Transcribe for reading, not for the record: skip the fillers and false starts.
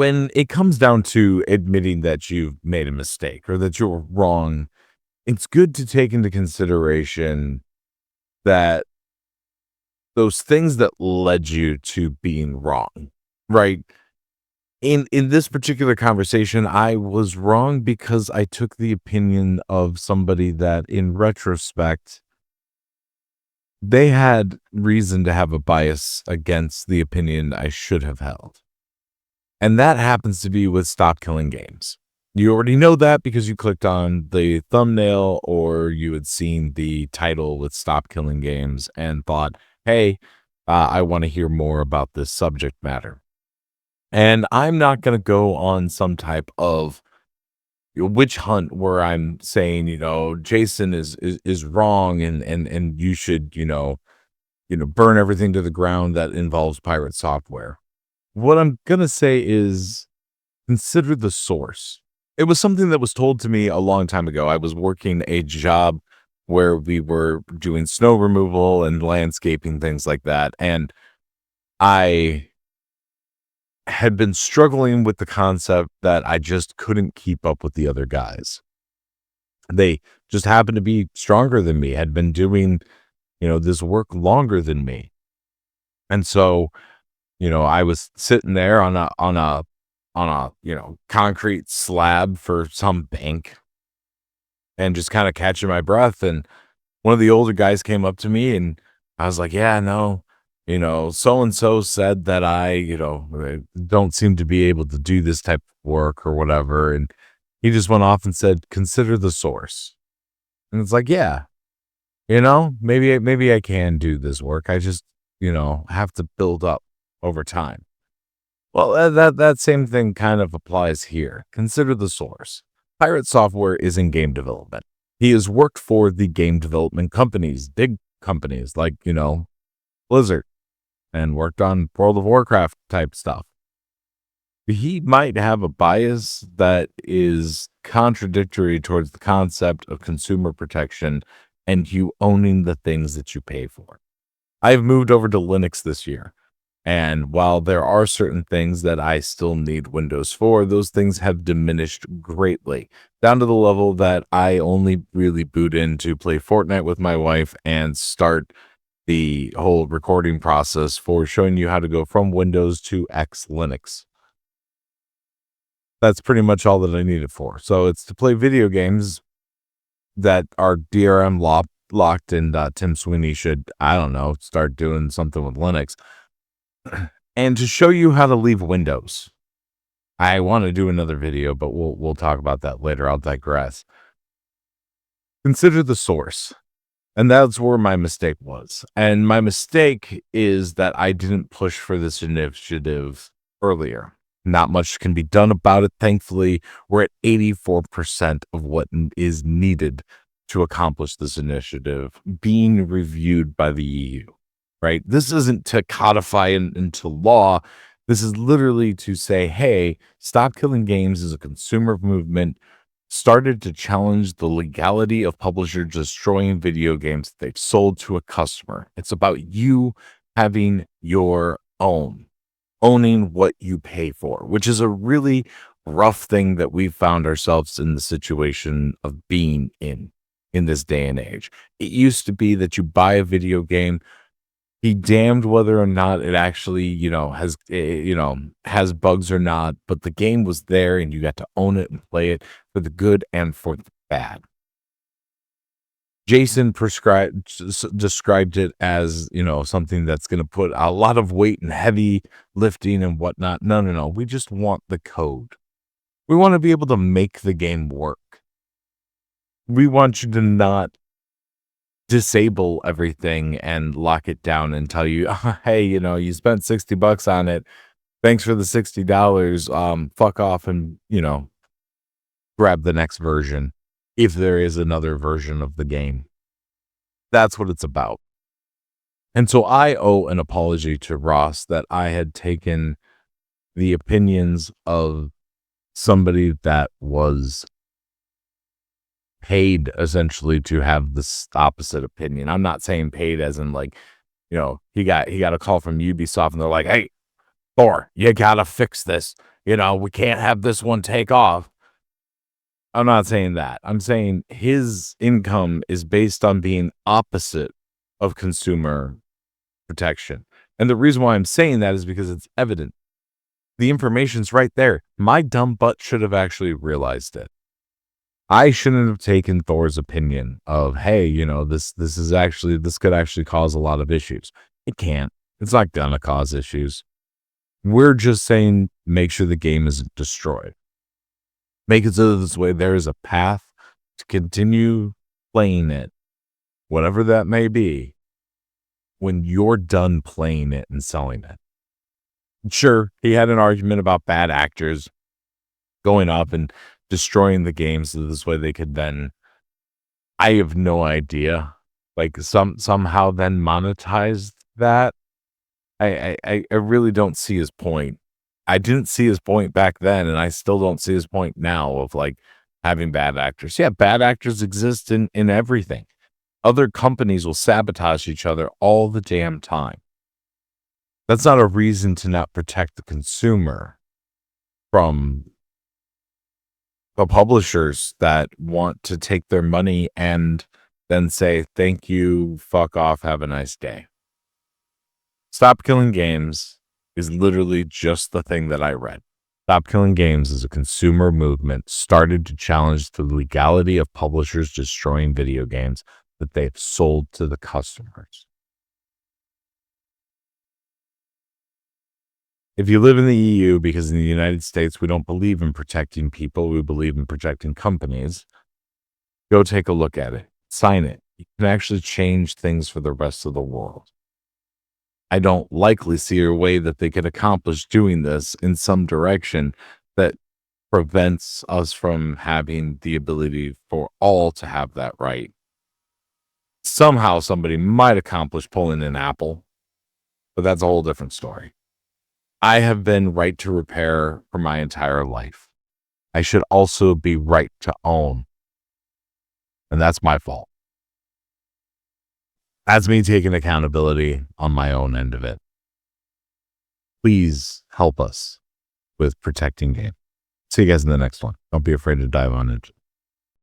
when it comes down to admitting that you've made a mistake or that you're wrong, it's good to take into consideration that those things that led you to being wrong, right? In this particular conversation, I was wrong because I took the opinion of somebody that in retrospect, they had reason to have a bias against the opinion I should have held. And that happens to be with Stop Killing Games. You already know that because you clicked on the thumbnail or you had seen the title with Stop Killing Games and thought, hey, I want to hear more about this subject matter. And I'm not going to go on some type of witch hunt where I'm saying, Jason is wrong and you should, burn everything to the ground that involves pirate software. What I'm going to say is consider the source. It was something that was told to me a long time ago. I was working a job where we were doing snow removal and landscaping, things like that. And I had been struggling with the concept that I just couldn't keep up with the other guys. They just happened to be stronger than me, had been doing, this work longer than me. And so, I was sitting there on a concrete slab for some bank and just kind of catching my breath. And one of the older guys came up to me and I was like, yeah, no, so and so said that I don't seem to be able to do this type of work or whatever. And he just went off and said, consider the source. And it's like, yeah, maybe I can do this work. I just, have to build up over time. Well, that same thing kind of applies here. Consider the source. Pirate Software is in game development. He has worked for the game development companies, big companies like, Blizzard, and worked on World of Warcraft type stuff. He might have a bias that is contradictory towards the concept of consumer protection and you owning the things that you pay for. I've moved over to Linux this year. And while there are certain things that I still need Windows for, those things have diminished greatly, down to the level that I only really boot in to play Fortnite with my wife and start the whole recording process for showing you how to go from Windows to X Linux. That's pretty much all that I need it for. So it's to play video games that are DRM locked, and Tim Sweeney should, I don't know, start doing something with Linux. And to show you how to leave Windows. I want to do another video, but we'll talk about that later. I'll digress. Consider the source. And that's where my mistake was. And my mistake is that I didn't push for this initiative earlier. Not much can be done about it. Thankfully, we're at 84% of what is needed to accomplish this initiative being reviewed by the EU. Right? This isn't to codify into law. This is literally to say, hey, Stop Killing Games is a consumer movement started to challenge the legality of publishers destroying video games they've sold to a customer. It's about you having your own, owning what you pay for, which is a really rough thing that we've found ourselves in the situation of being in this day and age. It used to be that you buy a video game, be damned whether or not it actually, has bugs or not, but the game was there and you got to own it and play it for the good and for the bad. Jason described it as, something that's going to put a lot of weight and heavy lifting and whatnot. No. We just want the code. We want to be able to make the game work. We want you to not disable everything and lock it down and tell you, hey, you spent $60 on it. Thanks for the $60. Fuck off and, grab the next version if there is another version of the game. That's what it's about. And so I owe an apology to Ross that I had taken the opinions of somebody that was paid essentially to have this opposite opinion. I'm not saying paid as in like, he got a call from Ubisoft and they're like, hey, Thor, you gotta fix this. we can't have this one take off. I'm not saying that. I'm saying his income is based on being opposite of consumer protection. And the reason why I'm saying that is because it's evident. The information's right there. My dumb butt should have actually realized it. I shouldn't have taken Thor's opinion of, hey, this could actually cause a lot of issues. It can't. It's not gonna cause issues. We're just saying make sure the game isn't destroyed. Make it so this way there is a path to continue playing it, whatever that may be, when you're done playing it and selling it. Sure, he had an argument about bad actors going up and destroying the game so this way they could then, I have no idea, like somehow then monetize that. I really don't see his point. I didn't see his point back then, and I still don't see his point now of like having bad actors. Yeah, bad actors exist in everything. Other companies will sabotage each other all the damn time. That's not a reason to not protect the consumer from the publishers that want to take their money and then say, thank you, fuck off, have a nice day. Stop Killing Games is literally just the thing that I read. Stop Killing Games is a consumer movement started to challenge the legality of publishers destroying video games that they've sold to the customers. If you live in the EU, because in the United States, we don't believe in protecting people, we believe in protecting companies, go take a look at it. Sign it. You can actually change things for the rest of the world. I don't likely see a way that they could accomplish doing this in some direction that prevents us from having the ability for all to have that right. Somehow somebody might accomplish pulling an Apple, but that's a whole different story. I have been right to repair for my entire life. I should also be right to own. And that's my fault. That's me taking accountability on my own end of it. Please help us with protecting game. See you guys in the next one. Don't be afraid to dive on it.